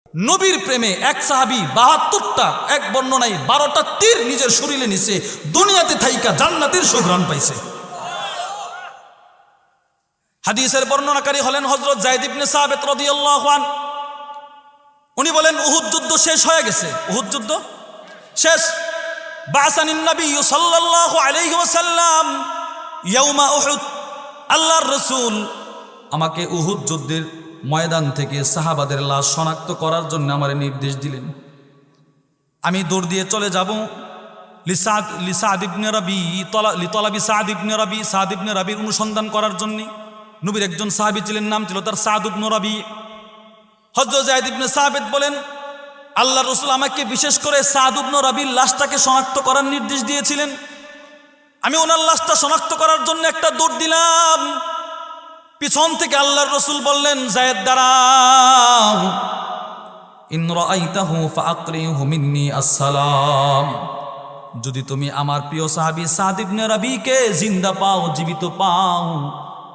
নবীর প্রেমে এক সাহাবী ৭২টা, এক বর্ণনায় ১২টা তীর নিজের শরীরে নিছে, দুনিয়াতে থাইকা জান্নাতের সুঘ্রাণ পাইছে। হাদিসের বর্ণনাকারী হলেন হযরত যায়েদ ইবনে সাবিত রাদিয়াল্লাহু আনহু। উনি বলেন উহুদ যুদ্ধ শেষ হয়ে গেছে, উহুদ যুদ্ধ শেষ। বাসানিন নবী সাল্লাল্লাহু আলাইহি ওয়াসাল্লাম ইয়াউমা উহুদ, আল্লাহর রাসূল আমাকে উহুদ যুদ্ধের ময়দান থেকে সাহাবাদের লাশ শনাক্ত করার জন্য আমার নির্দেশ দিলেন। আমি দৌড় দিয়ে চলে যাব লিসাদ ইবনে রাবি লিতলাবি সাদ ইবনে রাবি, সাদ ইবনে রাবির অনুসন্ধান করার জন্য। নবীর একজন সাহাবী ছিলেন, নাম ছিল তার সাদ ইবনে রাবি। হযরত যায়েদ ইবনে সাবিত বলেন আল্লাহর রাসূল আমাকে বিশেষ করে সাদ ইবনে রাবির লাশটাকে শনাক্ত করার নির্দেশ দিয়েছিলেন। আমি ওনার লাশটা শনাক্ত করার জন্য একটা দৌড় দিলাম। পিছন থেকে আল্লাহর রাসূল বললেন, যায়েদ দাঁড়াও, ইন রাআইতাহু ফাআকরিহু মিন্নি আসসালাম। যদি তুমি আমার প্রিয় সাহাবী সাদ ইবনে রাবিকে জিন্দা পাও, জীবিত পাও,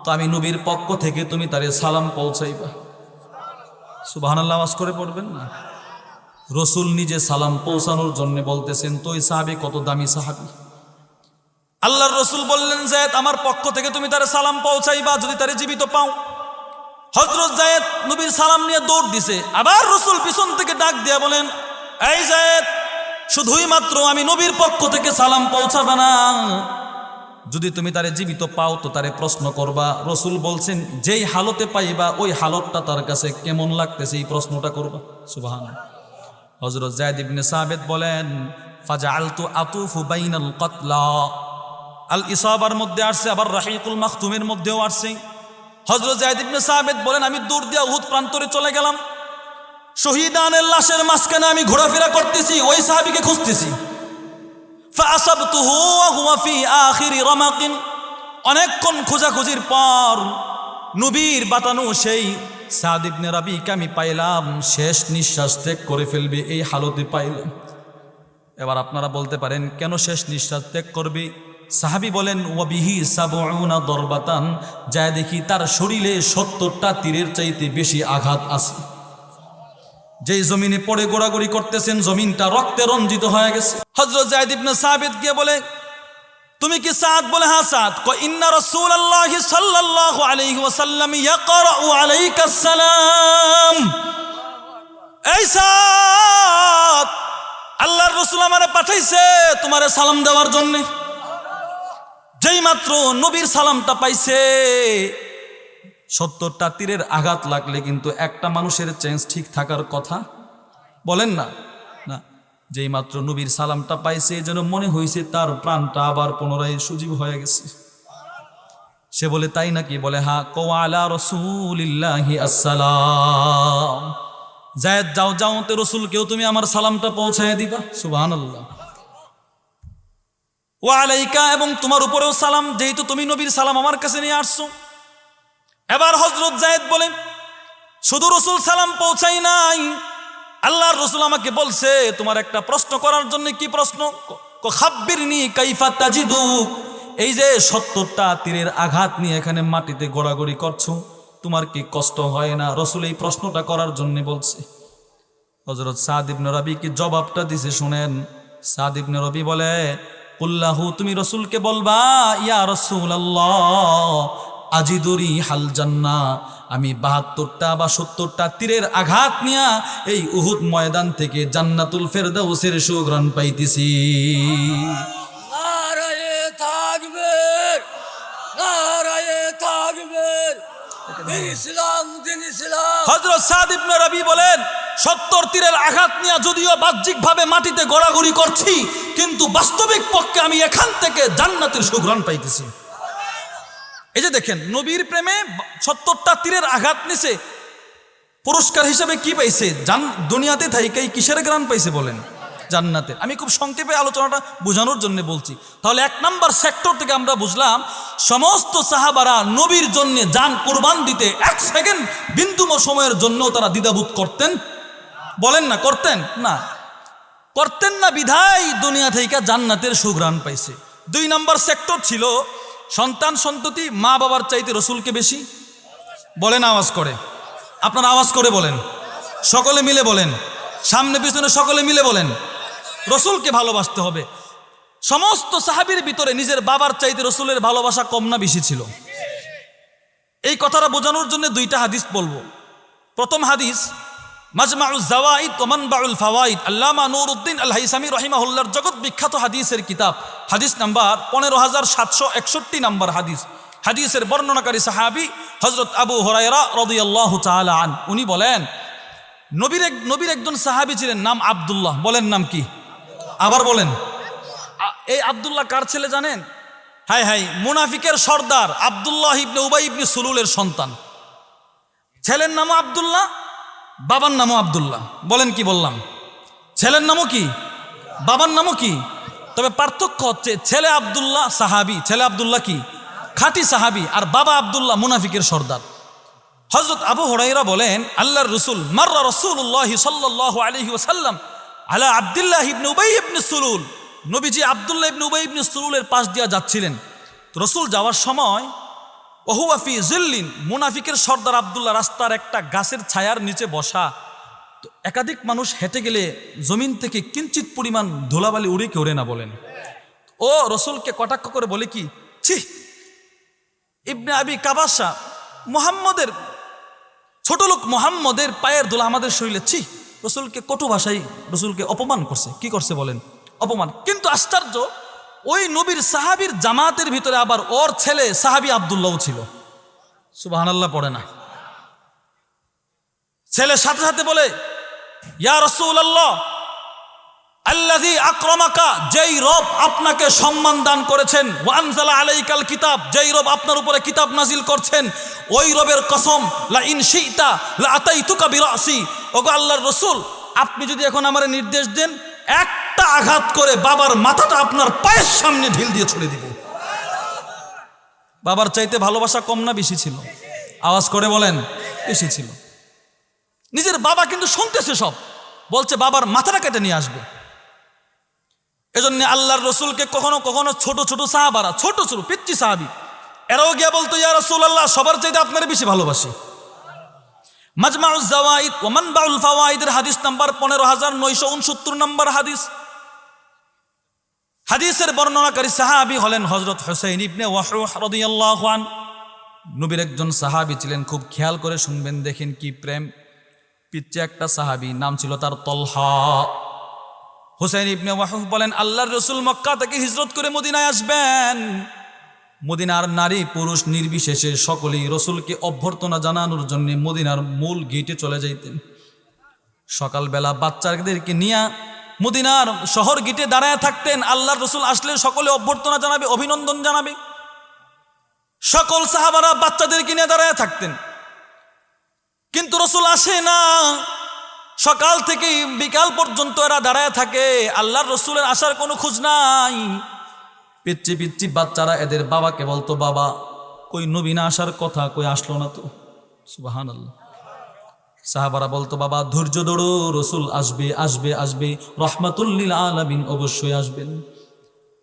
তো আমি নবীর পক্ষ থেকে তুমি তারে সালাম পৌঁছাইবা। সুবহানাল্লাহ, আওয়াজ করে পড়বেন না। রাসূল নিজে সালাম পৌঁছানোর জন্য বলতেছেন, তো এই সাহাবী কত দামি সাহাবী। আল্লাহর রাসূল বললেন, যায়েদ আমার পক্ষ থেকে তুমি তারে সালাম পৌঁছাইবা যদি তারে জীবিত পাও। হযরত যায়েদ নবীর সালাম নিয়ে দৌড় দিছে। আবার রাসূল পিছন থেকে ডাক দিয়া বলেন, এই যায়েদ, শুধুই মাত্র আমি নবীর পক্ষ থেকে সালাম পৌঁছাবে না, যদি তুমি তারে জীবিত পাও তো তারে প্রশ্ন করবা। রাসূল বলছেন, যেই হালতে পাইবা ওই হালতটা তার কাছে কেমন লাগতেছে এই প্রশ্নটা করবা। সুবহানাল্লাহ। হযরত যায়েদ ইবনে সাবিত বলেন, ফাজআলতু আতুফু বাইনাল কাতলা। আল ইসাবার মধ্যে আসছে, আবার রাহিকুল মাখতুমের মধ্যেও আসছে। হযরত যায়েদ ইবনে সাবিত বলেন, আমি দৌড় দিয়া উহুদ প্রান্তরে চলে গেলাম। শহীদানের লাশের মাঝখানে আমি ঘোরাফেরা করতেছি, ওই সাহাবীকে খুঁজতেছি। ফাআসাবতুহু ওয়া হুয়া ফি আখিরি রামাকিন। অনেকক্ষণ খোঁজাখুঁজির পর নবীর বাতানো সেই সাদ ইবনে রাবিকে আমি পাইলাম, শেষ নিঃশ্বাস ত্যাগ করে ফেলবে এই হালতে পাইলাম। এবার আপনারা বলতে পারেন, কেন শেষ নিঃশ্বাস ত্যাগ করবে? সাহাবী বলেন, ওয়াবিহি সাবউনা দরবাতান, যায় দেখি তার শরীরে ৭০টা তীরের চাইতে বেশি আঘাত আছে। যেই জমিনে পড়ে গোড়াগড়ি করতেছেন, জমিনটা রক্তে রঞ্জিত হয়ে গেছে। হযরত যায়েদ ইবনে সাবিত গিয়ে বলে, তুমি কি সাদ? বলে, হ্যাঁ সাদ। কয়, ইন্না রাসূলুল্লাহি সাল্লাল্লাহু আলাইহি ওয়াসাল্লাম ইয়াকরাউ আলাইকাস সালাম। এই সাদ, আল্লাহর রাসূল আমারে পাঠাইছে তোমারে সালাম দেওয়ার জন্য। যেই মাত্র নবীর সালামটা পাইছে, ৭০টা তীরের আঘাত লাগলে কিন্তু একটা মানুষের চেঞ্জ ঠিক থাকার কথা, বলেন না? না, যেই মাত্র নবীর সালামটা পাইছে যেন মনে হয়েছে তার প্রাণটা আবার পুনরায় সজীব হয়ে গেছে। সে বলে, তাই নাকি? বলে, হ্যাঁ। কওয়ালা রাসূলিল্লাহি আসসালাম। যায়েদ, যাও যাও, তে রাসূলকেও তুমি আমার সালামটা পৌঁছায় দিবা। সুবহানাল্লাহ। ওয়া আলাইকা, এবং তোমার উপরেও সালাম, যেহেতু তুমি নবীর সালাম আমার কাছে নিয়ে আসছো। এবার হযরত যায়েদ বলেন, শুধু রাসূল সালাম পৌঁছাই নাই, আল্লাহর রাসূল আমাকে বলছে তোমার একটা প্রশ্ন করার জন্য। কি প্রশ্ন? খাব্বিরনি কাইফা তাজিদুক। এই যে ৭০টা তীরের আঘাত নিয়ে এখানে মাটিতে গোড়াগড়ি করছো, তোমার কি কষ্ট হয় না? রাসূল এই প্রশ্নটা করার জন্য বলছে। হযরত সাদ ইবনে রাবি কি জবাবটা দিছে শুনেন। সাদ ইবনে রাবি বলে, কুল্লাহু, তুমি রাসূলকে বলবা, ইয়া রাসূলুল্লাহ আজিদুরি হাল জান্নাহ, আমি ৭২টা বা ৭০টা তীরের আঘাত নিয়া এই উহুদ ময়দান থেকে জান্নাতুল ফেরদাউসের সুঘ্রাণ পাইতেছি। নারায়ে তাকবীর, নারায়ে তাকবীর, দিন ইসলাম, দিন ইসলাম। হযরত সাদ ইবনে রাবি বলেন, ৭০ তীরের আঘাত নিয়ে যদিও বাহ্যিকভাবে মাটিতে গড়াগড়ি করছি, কিন্তু বাস্তবিক পক্ষে আমি এখান থেকে জান্নাতের সুঘ্রাণ পাইতেছি। এই যে দেখেন, নবীর প্রেমে ৭০টা তীরের আঘাত নিছে, পুরস্কার হিসেবে কি পাইছে? দুনিয়াতে থাইকাই কিসের গ্রাণ পাইছে বলেন? জান্নাতে। আমি খুব সংক্ষেপে আলোচনাটা বোঝানোর জন্য বলছি। তাহলে ১ নাম্বার সেক্টর থেকে আমরা বুঝলাম, সমস্ত সাহাবারা নবীর জন্য জান কুরবান দিতে ১ সেকেন্ড বিন্দুম সময়ের জন্য তারা দ্বিধাবোধ করতেন? বলেন না, করতেন না? করতেন না বিধায় দুনিয়া থেকে জান্নাতের সুঘ্রাণ পাইছে। ২ নাম্বার সেক্টর ছিল সন্তান সন্ততি মা বাবার চাইতে রসুলকে বেশি। বলেন আওয়াজ করে, আপনারা আওয়াজ করে বলেন। সকলে মিলে বলেন, সামনে পিছনে সকলে মিলে বলেন, রসুলকে ভালোবাসতে হবে। সমস্ত সাহাবীর ভিতরে নিজের বাবার চাইতে রসুলের ভালোবাসা কম না বেশি ছিল? এই কথাটা বোঝানোর জন্য দুইটা হাদিস বলবো। প্রথম হাদিস মাজমাউজ জাওয়াইদ ওয়া মানবাউল ফাওয়াইদ, আল্লামা নুরউদ্দিন আল হাইসামি রাহিমাহুল্লাহর জগৎ বিখ্যাত হাদিসের কিতাব, হাদিস নাম্বার 15761 নাম্বার হাদিস। হাদিসের বর্ণনাকারী সাহাবী হযরত আবু হুরায়রা রাদিয়াল্লাহু তাআলা আন, উনি বলেন নবীর একজন সাহাবী ছিলেন, নাম আব্দুল্লাহ। বলেন নাম কি? আবার বলেন। এই আব্দুল্লাহ কার ছেলে জানেন? হাই হাই, মুনাফিকের সর্দার আব্দুল্লাহ ইবনে উবাই ইবনে সুলুলের সন্তান। ছেলের নামও আব্দুল্লাহ, বাবার নামও আব্দুল্লাহ। বলেন কি বললাম? ছেলের নামও কি, বাবার নামও কি? তবে পার্থক্য হচ্ছে ছেলে আব্দুল্লাহ সাহাবী, ছেলে আব্দুল্লাহ কি খাঁটি সাহাবী, আর বাবা আব্দুল্লাহ মুনাফিকের সর্দার। হযরত আবু হুরায়রা বলেন, আল্লাহর রাসূল মাররা রাসূলুল্লাহ সাল্লাল্লাহু আলাইহি ওয়াসাল্লাম আলা আব্দুল্লাহ ইবনে উবাই ইবনে সুলুল, নবীজি আব্দুল্লাহ ইবনে উবাই ইবনে সুলুলের পাশ দিয়ে যাচ্ছিলেন। রাসূল যাওয়ার সময় ওহুয়া ফি জিল্লিন, মুনাফিকের সর্দার আব্দুল্লাহ রাস্তার একটা গাছের ছায়ার নিচে বসা। তো একাধিক মানুষ হেঁটে গেলে জমিন থেকে কিঞ্চিত পরিমাণ ধুলাবালি উড়ে কি ওড়ে না? বলেন। ও রসুলকে কটাক্ষ করে বলে কি, ছি ইবনে আবি কাবাসা, মুহাম্মদের ছোট লোক, মুহাম্মদের পায়ের ধুলা আমাদের শরীরে, ছি। রসুলকে কটু ভাষায় রসুলকে অপমান করছে। কি করছে বলেন? অপমান। কিন্তু আশ্চর্য, ওই নবীর সাহাবীর জামাতের ভিতরে আবার ওর ছেলে সাহাবী আব্দুল্লাহও ছিল। সুবহানাল্লাহ পড়ে না? ছেলে সাথে সাথে বলে, ইয়া রাসূলুল্লাহ আল্লাযী আকরামাকা, যেই রব আপনাকে সম্মান দান করেছেন, ওয়া আনজালা আলাইকাল কিতাব, যেই রব আপনার উপরে কিতাব নাজিল করছেন, ওই রবের কসম, লা ইন শি'তা লা আতাইতুকা বিরাসি, ওগো আল্লাহর রাসূল, আপনি যদি এখন আমারে নির্দেশ দেন, একটা আঘাত করে বাবার মাথাটা আপনার পায়ের সামনে ঢিল দিয়ে ছুড়ে দিব। বাবার চাইতে ভালোবাসা কম না বেশি ছিল? আওয়াজ করে বলেন, বেশি ছিল। নিজের বাবা কিন্তু শুনতেছে সব, বলছে বাবার মাথাটা কেটে নিয়ে আসবে। এজন্য আল্লাহর রসুলকে কখনো কখনো ছোট ছোট সাহাবারা, ছোট ছোট পিচ্চি সাহাবী, এরাও গিয়া বলতো, ইয়া রাসূলুল্লাহ, সবার চাইতে আপনার বেশি ভালোবাসি। মাজমাউজ জাওয়াইদ ওয়া মানবাউল ফাওয়াইদের হাদিস নাম্বার 15969 নাম্বার হাদিস। হাদিসের বর্ণনাকারী সাহাবী হলেন হযরত হুসাইন ইবনে ওয়াহরুহ রাদিয়াল্লাহু আন। নবীর একজন সাহাবী ছিলেন, খুব খেয়াল করে শুনবেন, দেখেন কি প্রেম। পিচ্ছে একটা সাহাবী, নাম ছিল তার তলহা। হুসাইন ইবনে ওয়াহরুহ বলেন, আল্লাহর রাসূল মক্কা থেকে হিজরত করে মদিনায় আসবেন। মদিনার নারী পুরুষ নির্বিশেষে সকলেই রসুলকে অভ্যর্থনা জানানোর জন্য মদিনার মূল গেটে চলে যাইতেন। সকালবেলা বাচ্চাদেরকে নিয়ে মদিনার শহর গেটে দাঁড়ায় থাকতেন। আল্লাহর রসুল আসলে সকলে অভ্যর্থনা জানাবে, অভিনন্দন জানাবে। সকল সাহাবারা বাচ্চাদেরকে নিয়ে দাঁড়ায় থাকতেন, কিন্তু রসুল আসে না। সকাল থেকে বিকাল পর্যন্ত এরা দাঁড়ায় থাকে, আল্লাহর রসুলের আসার কোনো খোঁজ নাই। পিচ্ছি পিচ্ছি বাচ্চারা এদের বাবাকে বলতো, বাবা কই নবী না আসার কথা, কই আসলো না তো। সুবহানাল্লাহ। সাহাবারা বলতো, বাবা ধৈর্য ধরো, রসুল আসবে আসবে আসবে, রহমাতুল লিল আলামিন অবশ্যই আসবেন।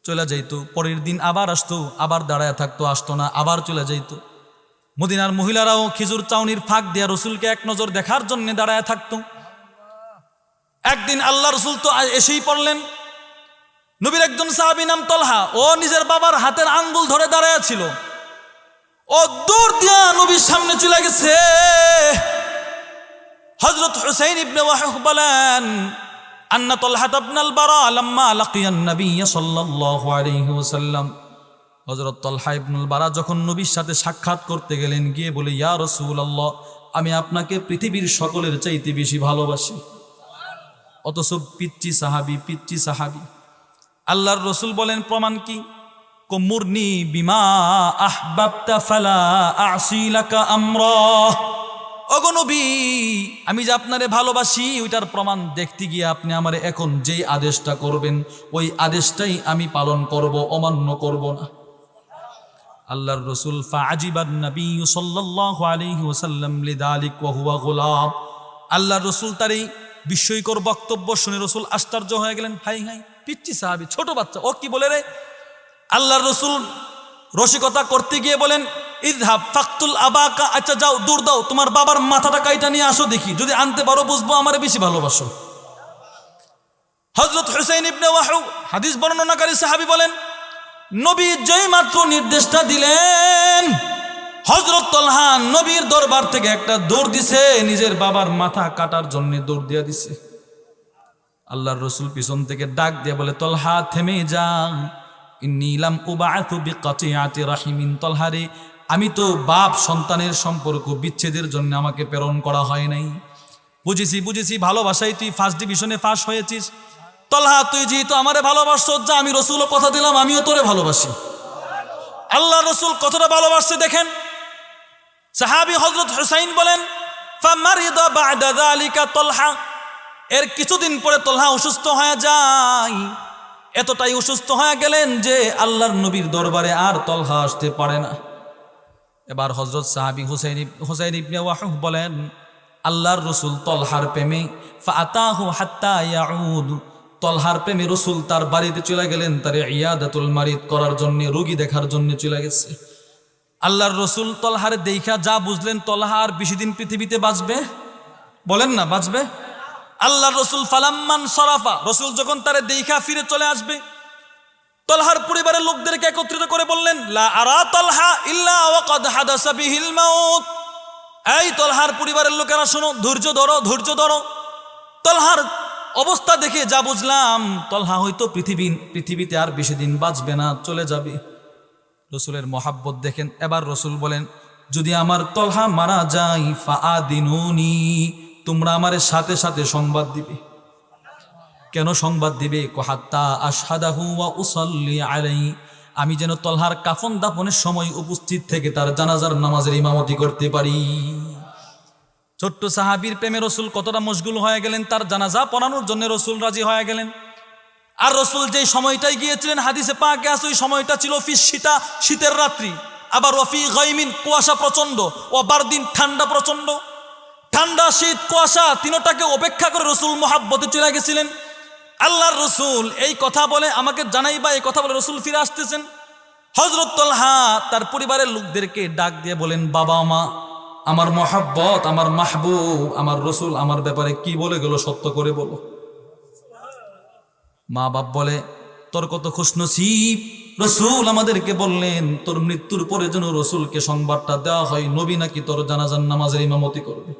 চলে যাইতো। পরের দিন আবার আসতো, আবার দাঁড়ায় থাকতো, আসতো না, আবার চলে যাইতো। মদিনার মহিলারাও খেজুর চাউনির ফাঁক দিয়া রসুলকে এক নজর দেখার জন্য দাঁড়ায় থাকতো। একদিন আল্লাহ রসুল তো এসেই পড়লেন। নবীর একজন সাহাবী নাম তলহা, ও নিজের বাবার হাতের আঙ্গুল ধরে দাঁড়ায় ছিল। ও দূর দিয়া নবীর সামনে চলে গেছে। হযরত হুসাইন ইবনে ওয়াহরুহ বলেন, আন্না তলহা ইবনুল বারা লাম্মা লাকিয়ান নবী সাল্লাল্লাহু আলাইহি ওয়াসাল্লাম, হযরত তলহা ইবনুল বারা যখন নবীর সাথে সাক্ষাৎ করতে গেলেন, গিয়ে বলে, ইয়া রাসূলুল্লাহ, আমি আপনাকে পৃথিবীর সকলের চাইতে বেশি ভালোবাসি। অথচ পিচ্চি সাহাবী, পিচ্চি সাহাবী। আল্লাহর রসুল বলেন, প্রমাণ কি? কুমুরনি বিমা আহবাবতা ফালা আসি লাকা আমরা। ওগো নবী, আমি যে আপনারে ভালোবাসি ওইটার প্রমাণ দেখতে গিয়ে আপনি আমারে এখন যেই আদেশটা করবেন ওই আদেশটাই আমি পালন করব, অমান্য করব না। আল্লাহর রসুল ফাআজিবান নবী সাল্লাল্লাহু আলাইহি ওয়াসাল্লাম লিযালিক ওয়া হুয়া গোলাম। আল্লাহর রসুল তার এই বিস্ময়কর বক্তব্য শুনে রসুল আশ্চর্য হয়ে গেলেন। হাই হাই, পিচ্চি সাহাবী, ছোট বাচ্চা, ও কি বলে রে? আল্লাহর রসুল রসিকতা করতে গিয়ে বলেন, ইযহাব ফাকতুল আবাকা, আচ্ছা যাও দৌড় দাও, তোমার বাবার মাথাটা কাইটা নিয়ে আসো দেখি, যদি আনতে পারো বুঝবো আমারে বেশি ভালোবাসো। হযরত হুসাইন ইবনে ওয়াহু হাদিস বর্ণনাকারী সাহাবী বলেন, নবী যেই মাত্র নির্দেশটা দিলেন, হযরত তলহা নবীর দরবার থেকে একটা দৌড় দিছে, নিজের বাবার মাথা কাটার জন্য দৌড় দিয়া দিছে। আল্লাহর রাসূল পিছন থেকে ডাক দিয়ে বলে, তলহা থেমে যা, ইন্নী লাম উবাআতু বিকাতিআতি রাহিমিন, তলহারে আমি তো বাপ সন্তানের সম্পর্ক বিচ্ছেদের জন্য আমাকে প্রেরণ করা হয় নাই। বুঝেছি ভালোবাসাই তুই ফার্স্ট ডিভিশনে পাস হয়েছিস। তলহা তুই যেহেতু আমারে ভালোবাসছ, যা আমি রসুলও কথা দিলাম আমিও তোরে ভালোবাসি। আল্লাহ রসুল কতটা ভালোবাসছে দেখেন। সাহাবী হযরত হুসাইন বলেন, ফামারিদা বা'দা যালিকা তলহা, এর কিছুদিন পরে তলহা অসুস্থ হয়ে যায়। এতটাই অসুস্থ হয়ে গেলেন যে আল্লাহর নবীর দরবারে আর তলহা আসতে পারে না। এবার হযরত সাহাবী হুসাইন ইবনে ওয়াহু বলেন, আল্লাহর রসুল তলহার প্রেমে ফাআতাহু হাত্তা ইয়াউদ, তলহার প্রেমে রসুল তার বাড়িতে চলে গেলেন, তার ইয়াদাতুল মারিদ করার জন্য, রোগী দেখার জন্য চলে গেছে। আল্লাহর রসুল তলহারে দেখা যা বুঝলেন তলহা আর বেশি দিন পৃথিবীতে বাঁচবে, বলেন না বাঁচবে। আল্লাহর রসুল ফালাম্মান সরাফা, রসুল যখন তারে দেখা ফিরে চলে আসবে, তলহার পরিবারের লোকদেরকে একত্রিত করে বললেন, লা আরা তলহা ইল্লা ওয়া কদ হাদাসা বিহিল মাউত, এই তলহার পরিবারের লোকেরা শোনো, ধৈর্য ধরো। তলহার অবস্থা দেখে যা বুঝলাম, তলহা হয়তো পৃথিবীতে আর বেশি দিন বাঁচবে না, চলে যাবে। রসুলের মহাব্বত দেখেন। এবার রসুল বলেন, যদি আমার তলহা মারা যায়, ফাআদিনুনি, তোমরা আমার সাথে সাথে সংবাদ দিবে। কেন সংবাদ দিবে? হাত্তা আশহাদাহু ওয়া উসাল্লি আলাইহি, আমি যেন তলহার কাফন দাফনের সময় উপস্থিত থেকে তার জানাজার নামাজের ইমামতি করতে পারি। ছোট্ট সাহাবীর প্রেমে রসুল কতটা মশগুল হয়ে গেলেন, তার জানাজা পড়ানোর জন্য রসুল রাজি হয়ে গেলেন। আর রসুল যেই সময়টাই গিয়েছিলেন, হাদিসে পাকে আছে ওই সময়টা ছিল শীতের রাত্রি, আবার ওয়াফি গাইমিন, কুয়াশা প্রচন্ড, ও বারদিন, ঠান্ডা প্রচন্ড, ঠান্ডা শীত কুয়াশা তিনটাকে উপেক্ষা করে রসুল মুহাব্বতে চলে গেছিলেন। আল্লাহর রসুল এই কথা বলে আমাকে জানাইবা, এই কথা বলে রসুল ফিরে আসতেছেন। হযরত তলহা তার পরিবারের লোকদেরকে ডাক দিয়ে বলেন, বাবা মা, আমার মহাব্বত, আমার মাহবুব, আমার রসুল আমার ব্যাপারে কি বলে গেল সত্য করে বলো। মা বাপ বলে, তোর কত খুশনসিব, রসুল আমাদেরকে বললেন তোর মৃত্যুর পরে যেন রসুলকে সংবাদটা দেওয়া হয়, নবী নাকি তোর জানাজার নামাজের ইমামতি করবে।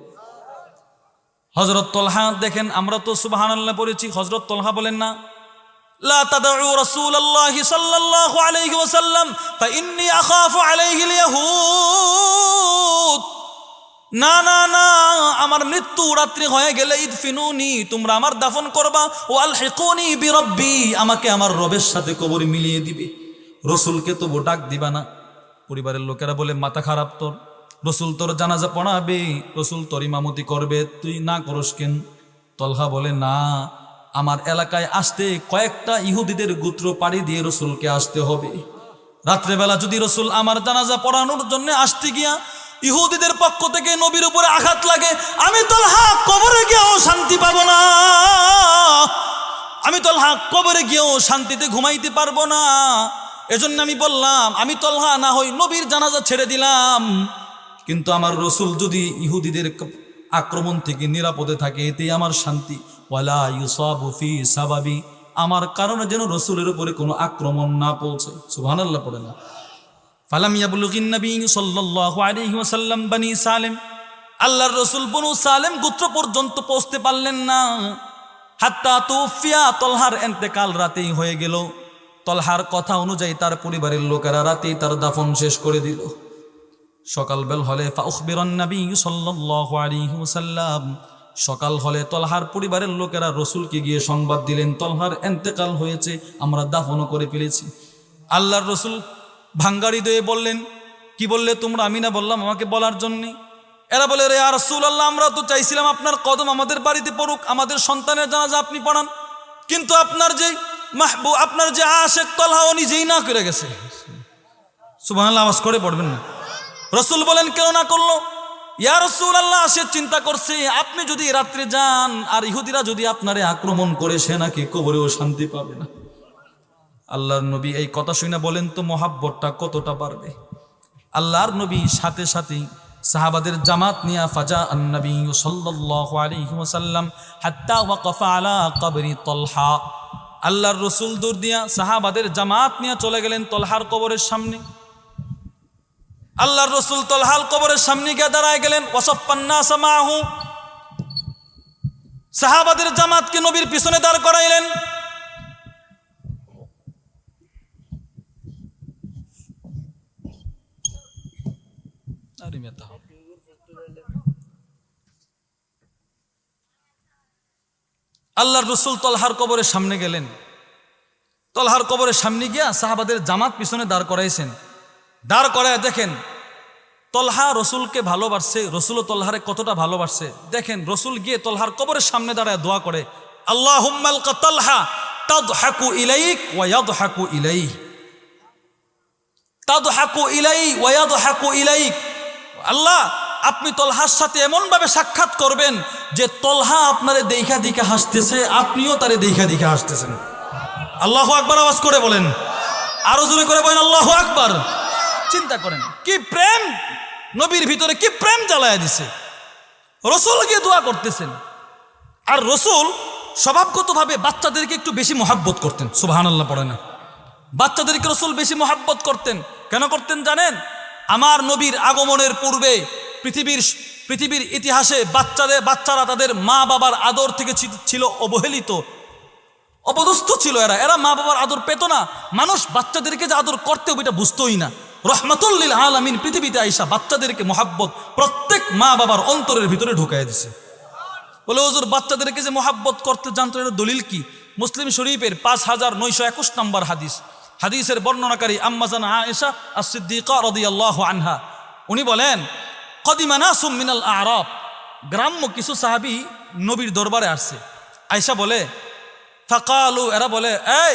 হযরত তলহা দেখেন, আমরা তো সুবহানাল্লাহ পড়েছি, হযরত তলহা বলেন না, লা তাদউ রাসূলুল্লাহি সাল্লাল্লাহু আলাইহি ওয়াসাল্লাম ফাইন্নী আখাফু আলাইহিল ইয়াহুদ, না না না, আমার মৃত্যু রাত্রি হয়ে গেলে ইদফিনুনি, তোমরা আমার দাফন করবা, ও আলহিকুনি বিরব্বি, আমাকে আমার রবের সাথে কবর মিলিয়ে দিবে। রসুলকে তবু ডাক দিবা না। পরিবারের লোকেরা বলে, মাথা খারাপ তোর, রসুল তোর জানাজা পড়াবে, রসুল তোর ইমামতি করবে, তুই না করস কেন? তলহা বলে, না, আমার এলাকায় আসতে কয়েকটা ইহুদিদের গোত্র পাড়ি দিয়ে রসুলকে আসতে হবে। রাত্রেবেলা যদি রসুল আমার জানাজা পড়ানোর জন্য আসতে গিয়া ইহুদিদের পক্ষ থেকে নবীর উপরে আঘাত লাগে, আমি তলহা কবরে গিয়েও শান্তি পাবো না, আমি তলহা কবরে গিয়েও শান্তিতে ঘুমাইতে পারবো না। এজন্য আমি বললাম, আমি তলহা না হই নবীর জানাজা ছেড়ে দিলাম, কিন্তু আমার রসুল যদি ইহুদিদের আক্রমণ থেকে নিরাপদে থাকে, এতেই আমার শান্তি। ওয়ালা ইউসাবু ফি সাবাবি, আমার কারণে যেন রসুলের উপরে কোনো আক্রমণ না পৌঁছে। সুবহানাল্লাহ পড়ে না। ফালাম ইয়াবলুগিন নবী সাল্লাল্লাহু আলাইহি ওয়াসাল্লাম বনি সালেম, আল্লাহর রসুল বনু সালেম গোত্র পর্যন্ত পৌঁছতে পারলেন না। হাত্তা তুফিয়া, তলহার ইন্তেকাল রাতেই হয়ে গেল। তলহার কথা অনুযায়ী তার পরিবারের লোকেরা রাতেই তার দাফন শেষ করে দিল। সকালবেল হলে ফাউখবিরান নবী সাল্লাল্লাহু আলাইহি ওয়াসাল্লাম, সকাল হলে তলহার পরিবারের লোকেরা রসুলকে গিয়ে সংবাদ দিলেন, তলহার ইন্তেকাল হয়েছে, আমরা দাফনও করে ফেলেছি। আল্লাহর রসুল ভাঙ্গারি দিয়ে বললেন, কি বললে তোমরা? আমি না বললাম আমাকে বলার জন্যে? এরা বলে, রে ইয়া রাসূলুল্লাহ, আমরা তো চাইছিলাম আপনার কদম আমাদের বাড়িতে পড়ুক, আমাদের সন্তানের জানাজা আপনি পড়ান, কিন্তু আপনার যে মাহবুব, আপনার যে আশেক তলহা, ও নিজেই না করে গেছে। সুবহানাল্লাহ আওয়াজ করে পড়বেন না। রসুল বলেন, কেন না করলো? ইয়া রাসূলুল্লাহ, সে চিন্তা করছে আপনি যদি রাত্রে যান আর ইহুদিরা যদি আপনারে আক্রমণ করে, সে নাকি কবরেও শান্তি পাবে না। আল্লাহর নবী এই কথা শুনে বলেন তো মহাব্বতটা কতটা বাড়বে। আল্লাহর নবী সাথে সাথেই সাহাবাদের জামাত নিয়া ফাজা আন-নবী সাল্লাল্লাহু আলাইহি ওয়াসাল্লাম হাত্তা ওয়াকাফা আলা কবরি তলহা। আল্লাহর রসুল দূর দিয়া সাহাবাদের জামাত নিয়ে চলে গেলেন তলহার কবরের সামনে। আল্লাহর রসুল তলহার কবরের সামনে গিয়ে দাঁড়ায় গেলেন। ওয়াসাফফান নাস মাহু, সাহাবাদের জামাতকে নবীর পিছনে দাঁড় করাইলেন। আল্লাহর রসুল তলহার কবরের সামনে গেলেন। তলহার কবরের সামনে গিয়া সাহাবাদের জামাত পিছনে দাঁড় করাইছেন। দাঁড় করায় দেখেন তলহা রসুলকে ভালোবাসছে, রসুলও তলহারে কতটা ভালোবাসছে। দেখেন রসুল গিয়ে তলহার কবরের সামনে দাঁড়ায় দোয়া করে, আল্লাহুম্মা আলকা তালহা তাদহাকু ইলাইক ওয়া ইয়াদহাকু ইলাইহি, তাদহাকু ইলাইহি ওয়া ইয়াদহাকু ইলাইক। আল্লাহ, আপনি তলহার সাথে এমনভাবে সাক্ষাৎ করবেন যে তলহা আপনারে দেখা দেখা হাসতেছে, আপনিও তারে দেখা দেখা হাসতেছেন। আল্লাহু আকবার আওয়াজ করে বলেন, আরো জোরে করে বলেন আল্লাহু আকবার। চিন্তা করেন কি প্রেম, নবীর ভিতরে কি প্রেম জ্বালায়া দিছে। রসুল গিয়ে দোয়া করতেছেন। আর রসুল স্বভাবগতভাবে বাচ্চাদেরকে একটু বেশি মহাব্বত করতেন। সুবহানাল্লাহ পড়ে না? বাচ্চাদেরকে রসুল বেশি মহাব্বত করতেন। কেন করতেন জানেন? আমার নবীর আগমনের পূর্বে পৃথিবীর ইতিহাসে বাচ্চারা তাদের মা বাবার আদর থেকে ছিল অবহেলিত, অপদস্থ ছিল। এরা মা বাবার আদর পেত না। মানুষ বাচ্চাদেরকে যে আদর করতে হবে এটা বুঝতোই না। রহমাতুল লিল আলামিন পৃথিবীতে আইসা বাচ্চাদেরকে মহাব্বত প্রত্যেক মা বাবার অন্তরের ভিতরে ঢুকাই দিছে। বলে হুজুর বাচ্চাদেরকে যে মহাব্বত করতে জানতো, এর দলিল কি? মুসলিম শরীফের 5921 নম্বর হাদিস। হাদিসের বর্ণনাকারী আম্মা জান আয়েশা আস-সিদ্দিকা রাদিয়াল্লাহু আনহা, উনি বলেন কদিমা নাসুম মিনাল আরাব, গ্রাম্য কিছু সাহাবী নবীর দরবারে আসছে। আয়েশা বলে ফাকালু, এরা বলে এই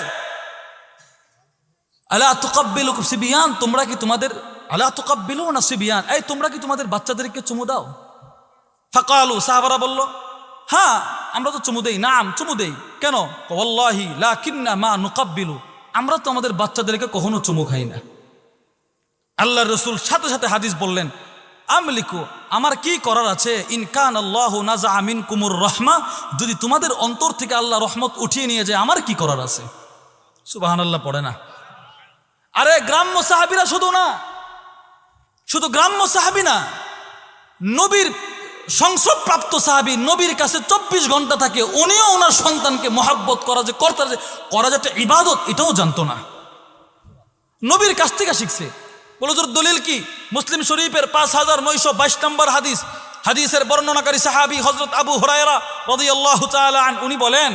আলা তুকাব্বিলু সিবিয়ান, তোমরা কি তোমাদের আলা তুকাব্বিলুনা সিবিয়ান, এই তোমরা কি তোমাদের বাচ্চাদেরকে চুমু দাও? ফাকালু, সাহাবারা বলল হ্যাঁ আমরা তো চুমু দেই। নাম, চুমু দেই। কেন? ওয়াল্লাহি লাকিন্না মা নুকাব্বিলু, আমরা তো আমাদের বাচ্চাদেরকে কখনো চুমু খাই না। আল্লাহর রাসূল সাথে সাথে হাদিস বললেন আমলিকু, আমার কি করার আছে? ইন কান আল্লাহু নাযা মিনকুমুর রাহমা, যদি তোমাদের অন্তর থেকে আল্লাহ রহমত উঠিয়ে নিয়ে যায় আমার কি করার আছে? সুবহানাল্লাহ পড়ে না? আরে গ্রাম্য সাহাবীরা শুধু গ্রাম্য সাহাবী না, নবীর সংসদপ্রাপ্ত সাহাবী নবীর কাছে 24 ঘন্টা থাকে, উনিও ওনার সন্তানকে মহাব্বত করা যাতে ইবাদত, এটাও জানতো না। নবীর কাছ থেকে শিখছে। বলো জোর দলিল কি? মুসলিম শরীফের 5922 নম্বর হাদিস। হাদিসের বর্ণনাকারী সাহাবী হযরত আবু হুরায়রা রাদিয়াল্লাহু তাআলা আন, উনি বলেন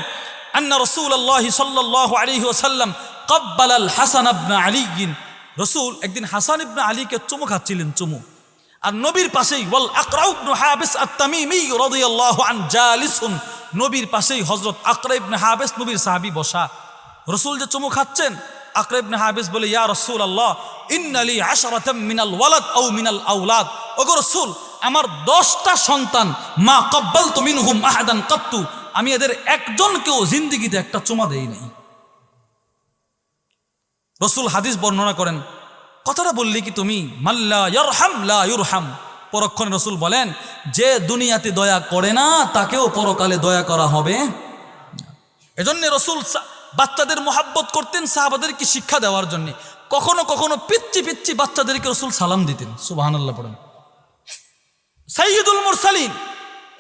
আন্না রাসূলুল্লাহ সাল্লাল্লাহু আলাইহি ওয়াসাল্লাম ক্বাব্বালাল হাসান ইবনে আলী, রাসূল একদিন হাসান ইবনে আলীকে চুমু খাচ্ছিলেন, চুমু। আর নবীর পাশেই ওয়াল আকরা ইবনে হাবিস আত-তামিমি রাদিয়াল্লাহু আন জালিসুন, নবীর পাশেই হযরত আকরা ইবনে হাবিস নবীর সাহাবী বসা। রাসূল যে চুমু খাচ্ছেন, আকরা ইবনে হাবিস বলে ইয়া রাসূলুল্লাহ ইন্নালি 10 মিনাল ওয়ালাদ আও মিনাল আওলাদ, ওগো রাসূল আমার 10টা সন্তান, মা ক্বাব্বালতু মিনহুম আহাদান কাত্তু, আমি এদের একজনকেও জিন্দেগিতে একটা চুমা দেই নাই। রাসূল হাদিস বর্ণনা করেন, কথাটা বললি কি তুমি? মাল্লা ইয়ারহাম লা ইউরহাম, পরক্ষণে রাসূল বলেন যে দুনিয়াতে দয়া করে না তাকেও পরকালে দয়া করা হবে। এজন্য রাসূল বাচ্চাদের মহাব্বত করতেন সাহাবাদেরকে শিক্ষা দেওয়ার জন্য। কখনো কখনো পিচ্ছি বাচ্চাদেরকে রাসূল সালাম দিতেন। সুবহানাল্লাহ পড়েন। সাইয়্যিদুল মুরসালিন,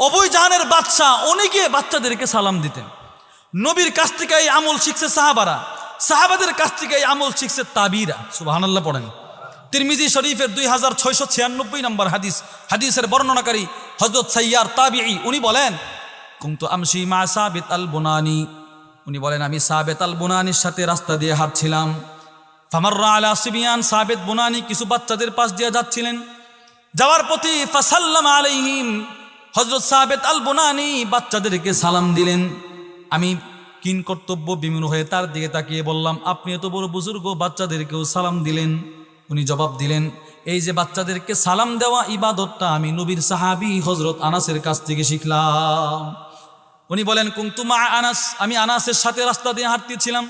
অবৈ জাহানের বাদশা, উনি গিয়ে বাচ্চাদেরকে সালাম দিতেন। নবীর কাছ থেকে এই আমল শিখছে সাহাবারা, সাহাবাদের কাছ থেকে এই আমল শিখছে তাবিরা। সুবহানাল্লাহ পড়েন। তিরমিজি শরীফের 2696 নম্বর হাদিস। হাদিসের বর্ণনাকারী হযরত সাইয়ার তাবিঈ, উনি বলেন কুনতু আমশি মা সাবিত আল বুনানি, উনি বলেন আমি সাবিত আল বুনানির সাথে রাস্তা দিয়ে হাঁটছিলাম। ফামাররা আলা সিবিয়ান, সাবিত বুনানি কিছু বাচ্চাদের পাশ দিয়ে যাচ্ছিলেন। যাওয়ার পথে ফাসাল্লাম আলাইহিম, হযরত সাবিত আল বুনানি বাচ্চাদেরকে সালাম দিলেন। আমি কিন কর্তব্য বিমূঢ় হয়ে তার দিকে তাকিয়ে বললাম আপনি এত বড় বুজুর্গ, বাচ্চাদেরকেও সালাম দিলেন? উনি জবাব দিলেন এই যে বাচ্চাদেরকে সালাম দেওয়া ইবাদতটা আমি নবীর সাহাবী হযরত আনাসের কাছ থেকে শিখলাম। উনি বলেন কুনতু মা আনাস, আমি আনাসের সাথে রাস্তা দিয়ে হাঁটতেছিলাম।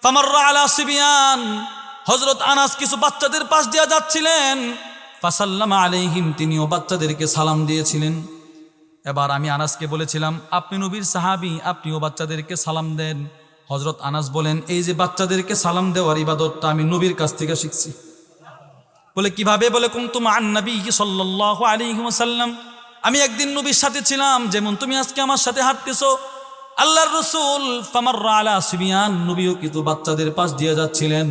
ফামাররা আলা সিবিয়ান, হযরত আনাস কিছু বাচ্চাদের পাশ দিয়ে যাচ্ছিলেন। ফাসাল্লামা আলাইহিম, তিনিও বাচ্চাদেরকে সালাম দিয়েছিলেন। এবার আমি আনাসকে বলেছিলাম, আপনি নবীর সাহাবী, আপনিও বাচ্চাদেরকে সালাম দেন। হযরত আনাস বলেন, এই যে বাচ্চাদেরকে সালাম দেওয়ার ইবাদতটা আমি নবীর কাছ থেকে শিখছি। বলে কিভাবে? বলে কুনতু মা'আন নবী সাল্লাল্লাহু আলাইহি ওয়াসাল্লাম, আমি একদিন নবীর সাথে ছিলাম, যেমন তুমি আজকে আমার সাথে হাঁটতেছো। আল্লাহর রাসূল ফামাররা আলা সিবিয়ান, নবীও কিন্তু বাচ্চাদের পাশ দিয়ে যাচ্ছিলেন।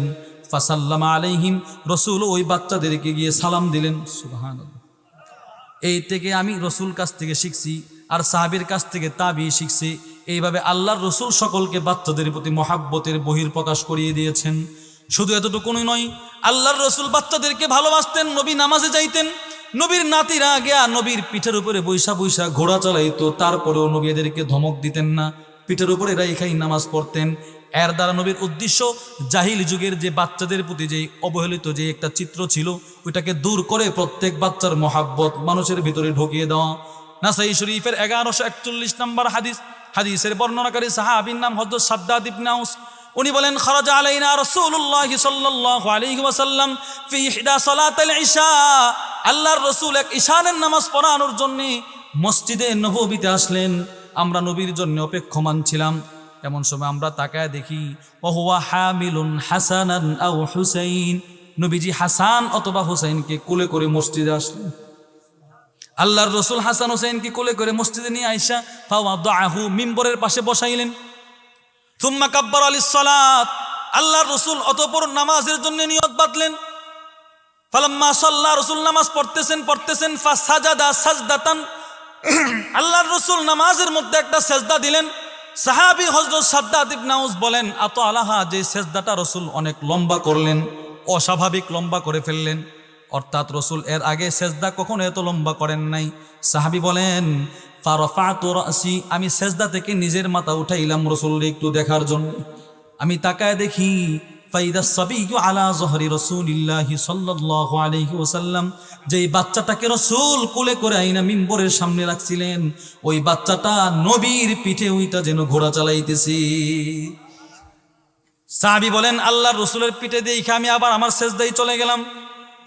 ফাসাল্লামা আলাইহিম, রাসূল ওই বাচ্চাদেরকে গিয়ে সালাম দিলেন। সুবহানাল্লাহ। এই থেকে আমি রসুল কাছ থেকে শিখছি, আর সাহাবীর কাছ থেকে তাবি শিখছি। এইভাবে আল্লাহর রসুল সকলকে বাচ্চাদের প্রতি মহাব্বতের বহির্প্রকাশ করিয়ে দিয়েছেন। শুধু এতটুকুই নয়, আল্লাহর রসুল বাচ্চাদেরকে ভালোবাসতেন। নবী নামাজে যাইতেন, নবীর নাতিরা গিয়া নবীর পিঠের উপরে বৈশা বৈশা ঘোড়া চালাইতো, তারপরেও নবী এদেরকে ধমক দিতেন না, পিঠের উপরে রাইখাই নামাজ পড়তেন। এর দ্বারা নবীর উদ্দেশ্য জাহিল যুগের যে বাচ্চাদের প্রতি যে অবহেলিত যে একটা চিত্র ছিল, ওইটাকে দূর করে প্রত্যেক বাচ্চার মহাব্বত মানুষের ভিতরে ঢুকিয়ে দেওয়া। নাসাই শরীফের 1141 নম্বর হাদিস, হাদিসের বর্ণনাকারী সাহাবীর নাম হযরত শাদ্দাদ ইবনে আউস। উনি বলেন, খারাজা আলাইনা রাসূলুল্লাহ সাল্লাল্লাহু আলাইহি ওয়াসাল্লাম ফি ইহদা সালাতিল ইশা, আল্লাহর রাসূল এক ঈশানের নামাজ পড়ানোর জন্য মসজিদে নববীতে আসলেন। আমরা নবীর জন্য অপেক্ষমান ছিলাম। এমন সময় আমরা তাকায় দেখি, ওহুয়া হামিলুন হাসানান আও হুসাইন, নবীজি হাসান অথবা হুসাইনকে কোলে করে মসজিদে আসলেন। আল্লাহর রাসূল হাসান হুসাইনকে কোলে করে মসজিদে নিয়ে আইসা ফাওয়াদাহু, মিম্বরের পাশে বসাইলেন। থুম্মা কাব্বারা লিস-সালাত, আল্লাহর রাসূল অতঃপর নামাজের জন্য নিয়ত বাঁধলেন। ফালাম্মা সাল্লা, রাসূল নামাজ পড়তেছেন ফাসাজাদা সাজদাতান, আল্লাহর রাসূল নামাজের মধ্যে একটা সেজদা দিলেন। সাহাবী হযরত শাদ্দাদ ইবনে আউস বলেন, আত আলাহা, যে সেজদাটা রাসূল অনেক লম্বা করলেন, অস্বাভাবিক লম্বা করে ফেললেন। অর্থাৎ রাসূল এর আগে সেজদা কখনো এত লম্বা করেন নাই। সাহাবী বলেন, ফারাফাতু রাসি, আমি সেজদা থেকে নিজের মাথা উঠাইলাম রাসূলকে একটু দেখার জন্য। আমি তাকায় দেখি, ফাইদা সাবিয়্যু আলা যহরি রাসূলিল্লাহি সাল্লাল্লাহু আলাইহি ওয়াসাল্লাম, যেই বাচ্চাটাকে রাসূল কোলে করে আইনা মিম্বরের সামনে রাখছিলেন, ওই বাচ্চাটা নবীর পিঠে ওইটা যেন ঘোড়া চালাইতেছে। সাহাবী বলেন, আল্লাহর রাসূলের পিঠে দেখে আমি আবার আমার সেজদায় চলে গেলাম।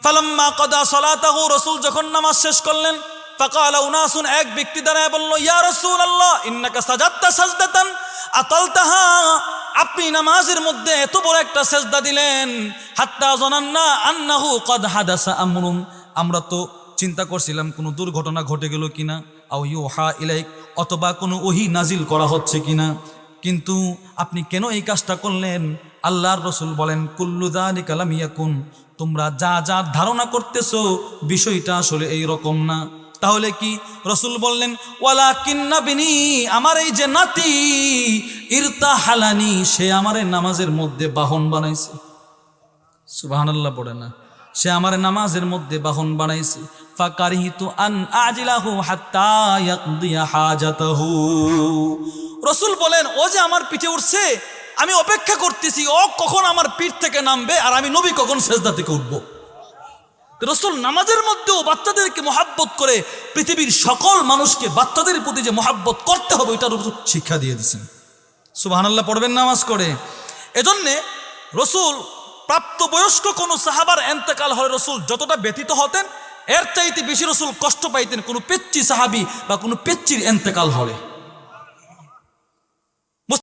ফালাম্মা কাদা সালাতাহু, রাসূল যখন নামাজ শেষ করলেন, ফাকালা উনাসুন, এক ব্যক্তি দাঁড়ায় বলল, ইয়া রাসূলুল্লাহ ইন্নাকা সাজাদতা সাজদাতান আতালতাহা, আপনি নামাজের মধ্যে এত বড় একটা সেজদা দিলেন, হাত্তা জানান্না আন্নাহু কদ হাদাসা আমরুন, আমরা তো চিন্তা করছিলাম কোনো দুর্ঘটনা ঘটে গেল কিনা, আও ইউহা ইলাইক, অথবা কোনো ওহী নাজিল করা হচ্ছে কিনা, কিন্তু আপনি কেন এই কাজটা করলেন? আল্লাহর রাসূল বলেন, কুল্লু যালিকা লাম ইয়াকুন, তোমরা যা যা ধারণা করতেছো বিষয়টা আসলে এই রকম না। তাহলে কি? রাসূল বললেন, ওয়ালাকিন্না বিনি, আমার এই যে নাতি, ইরতাহালানি, সে আমারে নামাজের মধ্যে বাহন বানাইছে। সুবহানাল্লাহ পড়ে না, সে আমারে নামাজের মধ্যে বাহন বানাইছে। ফাকারিহিতু আন আজিলাহু হাত্তা ইয়াকদিয়া হাজাতাহু, রাসূল বলেন, ও যে আমার পিঠে উঠছে, আমি অপেক্ষা করতেছি ও কখন আমার পিঠ থেকে নামবে, আর আমি নবী কখন সেজদা থেকে উঠবো। রাসূল নামাজের মধ্যেও বাচ্চাদেরকে মহাব্বত করে পৃথিবীর সকল মানুষকে বাচ্চাদের প্রতি যে মহাব্বত করতে হবে ওইটার উপর শিক্ষা দিয়ে দিয়েছেন। সুবহানাল্লাহ পড়বেন নামাজ করে। এজন্যে রাসূল প্রাপ্তবয়স্ক কোনো সাহাবার এন্তেকাল হলে রাসূল যতটা ব্যথিত হতেন, এর চাইতে বেশি রাসূল কষ্ট পাইতেন কোনো পেচ্চি সাহাবী বা কোনো পেচ্চির এন্তেকাল হলে।